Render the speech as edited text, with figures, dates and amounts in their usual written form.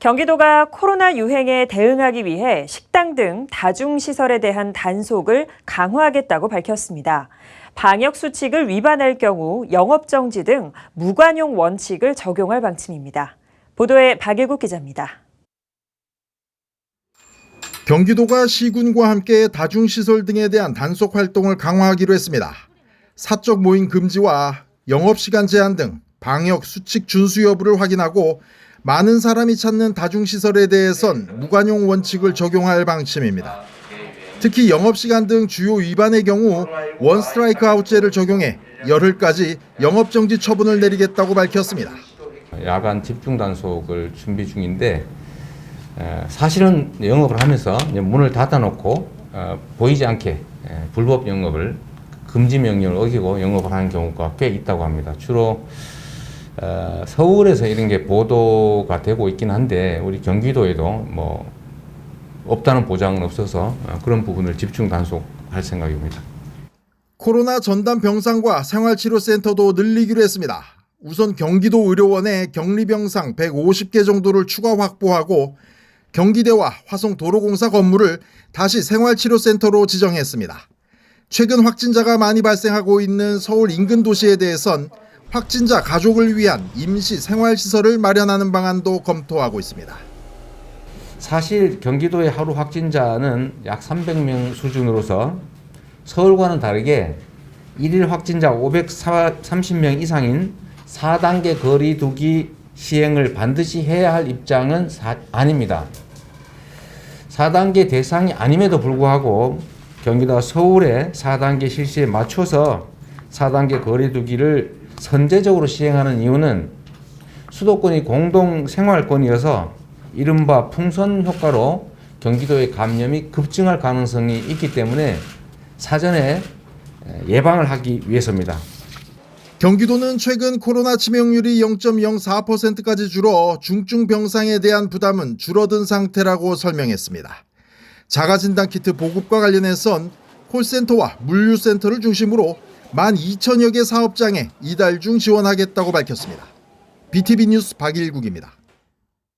경기도가 코로나 유행에 대응하기 위해 식당 등 다중시설에 대한 단속을 강화하겠다고 밝혔습니다. 방역 수칙을 위반할 경우 영업정지 등 무관용 원칙을 적용할 방침입니다. 보도에 박일국 기자입니다. 경기도가 시군과 함께 다중시설 등에 대한 단속 활동을 강화하기로 했습니다. 사적 모임 금지와 영업시간 제한 등 방역 수칙 준수 여부를 확인하고 많은 사람이 찾는 다중시설에 대해선 무관용 원칙을 적용할 방침입니다. 특히 영업시간 등 주요 위반의 경우 원스트라이크 아웃제를 적용해 열흘까지 영업정지 처분을 내리겠다고 밝혔습니다. 야간 집중 단속을 준비 중인데 사실은 영업을 하면서 문을 닫아놓고 보이지 않게 불법 영업을 금지 명령을 어기고 영업을 하는 경우가 꽤 있다고 합니다. 주로 서울에서 이런 게 보도가 되고 있긴 한데 우리 경기도에도 없다는 보장은 없어서 그런 부분을 집중 단속할 생각입니다. 코로나 전담 병상과 생활치료센터도 늘리기로 했습니다. 우선 경기도 의료원에 격리병상 150개 정도를 추가 확보하고 경기대와 화성도로공사 건물을 다시 생활치료센터로 지정했습니다. 최근 확진자가 많이 발생하고 있는 서울 인근 도시에 대해선 확진자 가족을 위한 임시 생활시설을 마련하는 방안도 검토하고 있습니다. 사실 경기도의 하루 확진자는 약 300명 수준으로서 서울과는 다르게 일일 확진자 530명 이상인 4단계 거리 두기 시행을 반드시 해야 할 입장은 아닙니다. 4단계 대상이 아님에도 불구하고 경기도와 서울의 4단계 실시에 맞춰서 4단계 거리 두기를 선제적으로 시행하는 이유는 수도권이 공동 생활권이어서 이른바 풍선 효과로 경기도의 감염이 급증할 가능성이 있기 때문에 사전에 예방을 하기 위해서입니다. 경기도는 최근 코로나 치명률이 0.04%까지 줄어 중증 병상에 대한 부담은 줄어든 상태라고 설명했습니다. 자가진단키트 보급과 관련해선 콜센터와 물류센터를 중심으로 12,000여 개 사업장에 이달 중 지원하겠다고 밝혔습니다. BTV 뉴스 박일국입니다.